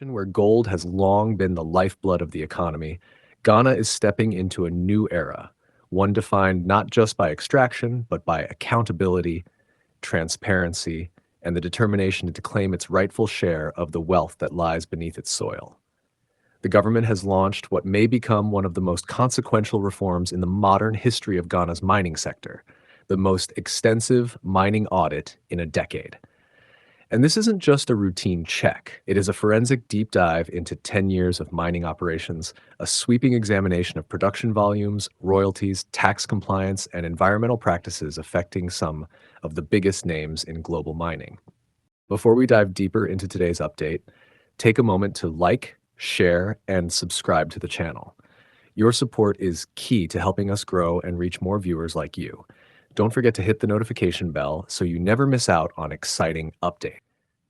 Where gold has long been the lifeblood of the economy, Ghana is stepping into a new era, one defined not just by extraction, but by accountability, transparency, and the determination to claim its rightful share of the wealth that lies beneath its soil. The government has launched what may become one of the most consequential reforms in the modern history of Ghana's mining sector, the most extensive mining audit in a decade. And this isn't just a routine check. It is a forensic deep dive into 10 years of mining operations, a sweeping examination of production volumes, royalties, tax compliance, and environmental practices affecting some of the biggest names in global mining. Before we dive deeper into today's update, take a moment to like, share, and subscribe to the channel. Your support is key to helping us grow and reach more viewers like you. Don't forget to hit the notification bell so you never miss out on exciting updates.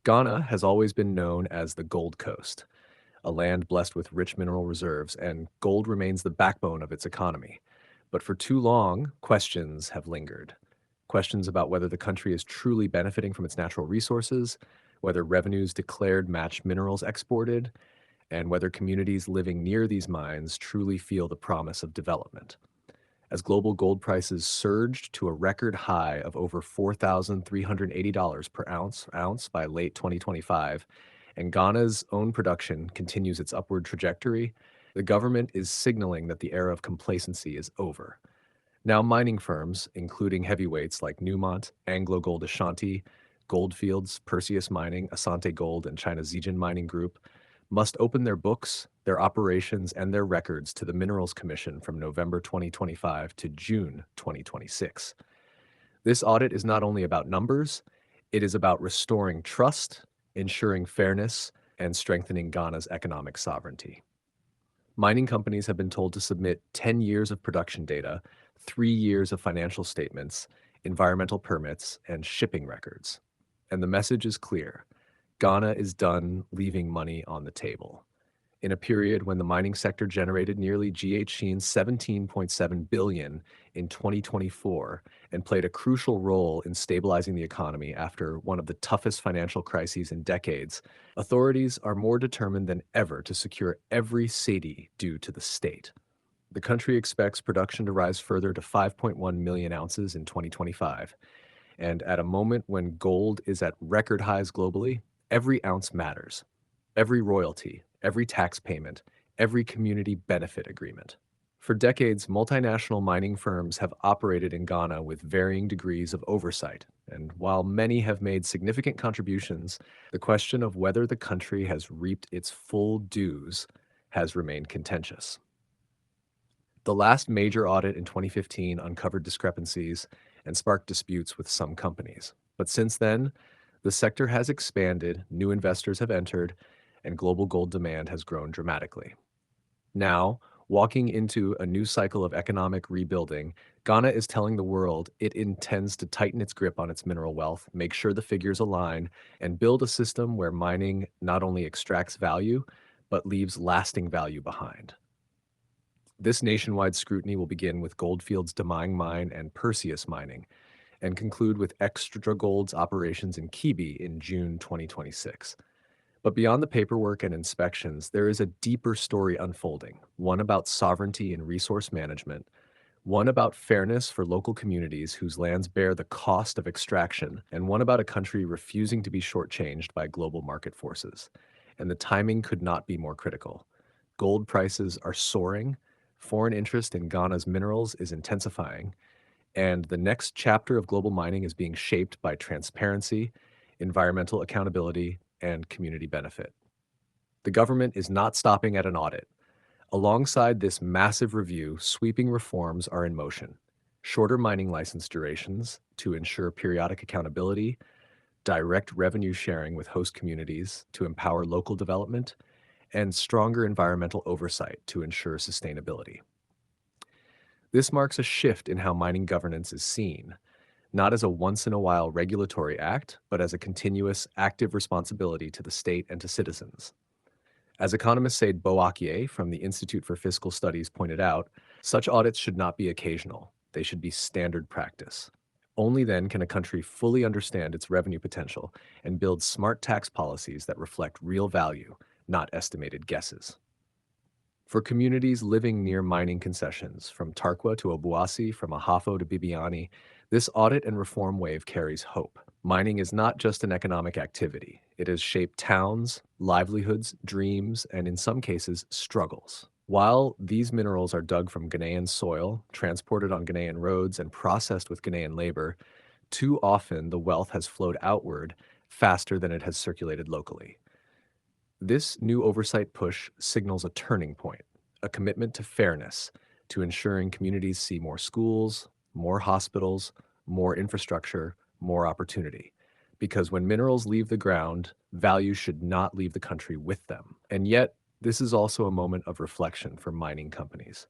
Ghana has always been known as the Gold Coast, a land blessed with rich mineral reserves, and gold remains the backbone of its economy. But for too long, questions have lingered. Questions about whether the country is truly benefiting from its natural resources, whether revenues declared match minerals exported, and whether communities living near these mines truly feel the promise of development. As global gold prices surged to a record high of over $4,380 per ounce by late 2025, and Ghana's own production continues its upward trajectory, the government is signaling that the era of complacency is over. Now, mining firms, including heavyweights like Newmont, AngloGold Ashanti, Goldfields, Perseus Mining, Asante Gold, and China's Zijin Mining Group, must open their books, their operations, and their records to the Minerals Commission from November 2025 to June 2026. This audit is not only about numbers, it is about restoring trust, ensuring fairness, and strengthening Ghana's economic sovereignty. Mining companies have been told to submit 10 years of production data, 3 years of financial statements, environmental permits, and shipping records. And the message is clear. Ghana is done leaving money on the table. In a period when the mining sector generated nearly GHG's 17.7 billion in 2024 and played a crucial role in stabilizing the economy after one of the toughest financial crises in decades, authorities are more determined than ever to secure every cedi due to the state. The country expects production to rise further to 5.1 million ounces in 2025. And at a moment when gold is at record highs globally, every ounce matters. Every royalty, every tax payment, every community benefit agreement. For decades, multinational mining firms have operated in Ghana with varying degrees of oversight, and while many have made significant contributions, the question of whether the country has reaped its full dues has remained contentious. The last major audit in 2015 uncovered discrepancies and sparked disputes with some companies. But since then, the sector has expanded, new investors have entered, and global gold demand has grown dramatically. Now, walking into a new cycle of economic rebuilding, Ghana is telling the world it intends to tighten its grip on its mineral wealth, make sure the figures align, and build a system where mining not only extracts value, but leaves lasting value behind. This nationwide scrutiny will begin with Goldfields Damang Mine and Perseus Mining, and conclude with Extra Gold's operations in Kibi in June 2026. But beyond the paperwork and inspections, there is a deeper story unfolding, one about sovereignty and resource management, one about fairness for local communities whose lands bear the cost of extraction, and one about a country refusing to be shortchanged by global market forces. And the timing could not be more critical. Gold prices are soaring, foreign interest in Ghana's minerals is intensifying, and the next chapter of global mining is being shaped by transparency, environmental accountability, and community benefit. The government is not stopping at an audit. Alongside this massive review, sweeping reforms are in motion. Shorter mining license durations to ensure periodic accountability, direct revenue sharing with host communities to empower local development, and stronger environmental oversight to ensure sustainability. This marks a shift in how mining governance is seen, not as a once-in-a-while regulatory act, but as a continuous, active responsibility to the state and to citizens. As economist Said Boakye from the Institute for Fiscal Studies pointed out, such audits should not be occasional. They should be standard practice. Only then can a country fully understand its revenue potential and build smart tax policies that reflect real value, not estimated guesses. For communities living near mining concessions, from Tarkwa to Obuasi, from Ahafo to Bibiani, this audit and reform wave carries hope. Mining is not just an economic activity. It has shaped towns, livelihoods, dreams, and in some cases, struggles. While these minerals are dug from Ghanaian soil, transported on Ghanaian roads, and processed with Ghanaian labor, too often the wealth has flowed outward faster than it has circulated locally. This new oversight push signals a turning point, a commitment to fairness, to ensuring communities see more schools, more hospitals, more infrastructure, more opportunity. Because when minerals leave the ground, value should not leave the country with them. And yet, this is also a moment of reflection for mining companies.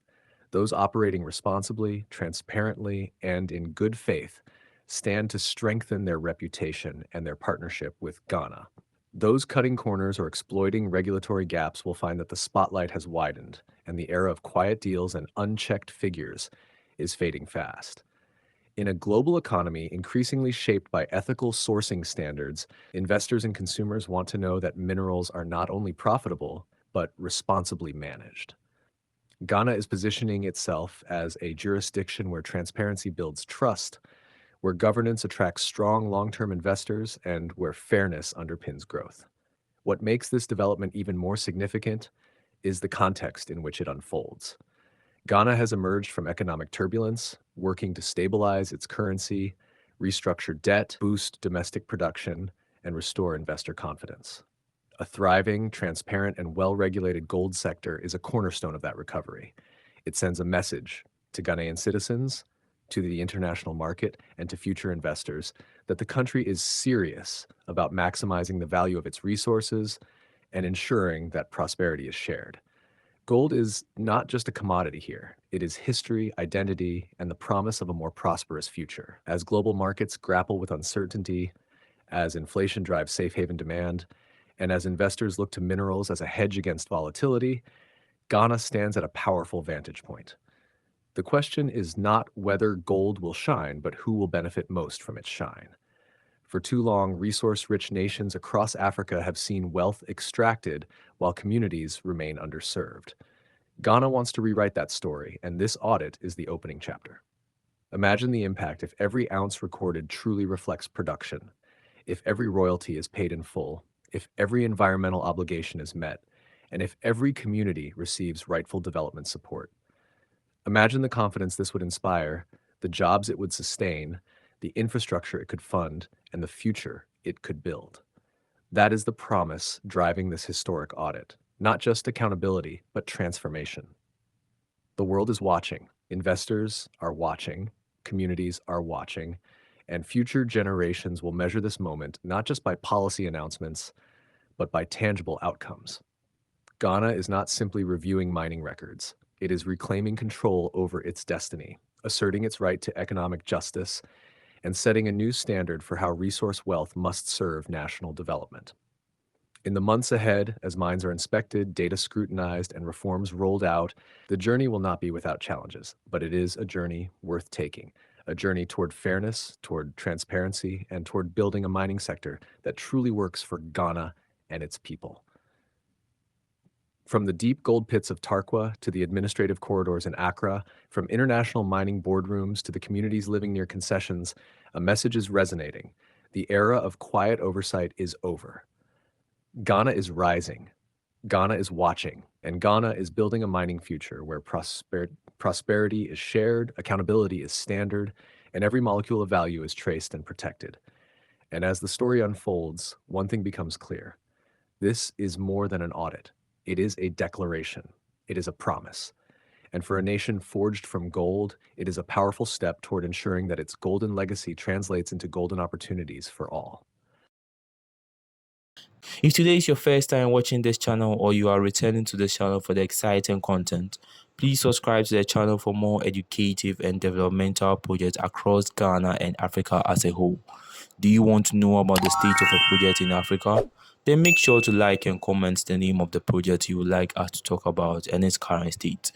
Those operating responsibly, transparently, and in good faith stand to strengthen their reputation and their partnership with Ghana. Those cutting corners or exploiting regulatory gaps will find that the spotlight has widened, and the era of quiet deals and unchecked figures is fading fast. In a global economy increasingly shaped by ethical sourcing standards, investors and consumers want to know that minerals are not only profitable, but responsibly managed. Ghana is positioning itself as a jurisdiction where transparency builds trust, where governance attracts strong long-term investors, and where fairness underpins growth. What makes this development even more significant is the context in which it unfolds. Ghana has emerged from economic turbulence, working to stabilize its currency, restructure debt, boost domestic production, and restore investor confidence. A thriving, transparent, and well-regulated gold sector is a cornerstone of that recovery. It sends a message to Ghanaian citizens, to the international market, and to future investors that the country is serious about maximizing the value of its resources and ensuring that prosperity is shared. Gold is not just a commodity here. It is history, identity, and the promise of a more prosperous future. As global markets grapple with uncertainty, as inflation drives safe haven demand, and as investors look to minerals as a hedge against volatility, Ghana stands at a powerful vantage point. The question is not whether gold will shine, but who will benefit most from its shine. For too long, resource-rich nations across Africa have seen wealth extracted while communities remain underserved. Ghana wants to rewrite that story, and this audit is the opening chapter. Imagine the impact if every ounce recorded truly reflects production, if every royalty is paid in full, if every environmental obligation is met, and if every community receives rightful development support. Imagine the confidence this would inspire, the jobs it would sustain, the infrastructure it could fund, and the future it could build. That is the promise driving this historic audit, not just accountability, but transformation. The world is watching, investors are watching, communities are watching, and future generations will measure this moment not just by policy announcements, but by tangible outcomes. Ghana is not simply reviewing mining records. It is reclaiming control over its destiny, asserting its right to economic justice, and setting a new standard for how resource wealth must serve national development. In the months ahead, as mines are inspected, data scrutinized, and reforms rolled out, the journey will not be without challenges, but it is a journey worth taking, a journey toward fairness, toward transparency, and toward building a mining sector that truly works for Ghana and its people. From the deep gold pits of Tarkwa to the administrative corridors in Accra, from international mining boardrooms to the communities living near concessions, a message is resonating. The era of quiet oversight is over. Ghana is rising. Ghana is watching. And Ghana is building a mining future where prosperity is shared, accountability is standard, and every molecule of value is traced and protected. And as the story unfolds, one thing becomes clear. This is more than an audit. It is a declaration. It is a promise. And for a nation forged from gold, it is a powerful step toward ensuring that its golden legacy translates into golden opportunities for all. If today is your first time watching this channel or you are returning to this channel for the exciting content, please subscribe to the channel for more educative and developmental projects across Ghana and Africa as a whole. Do you want to know about the state of a project in Africa? Then make sure to like and comment the name of the project you would like us to talk about and its current state.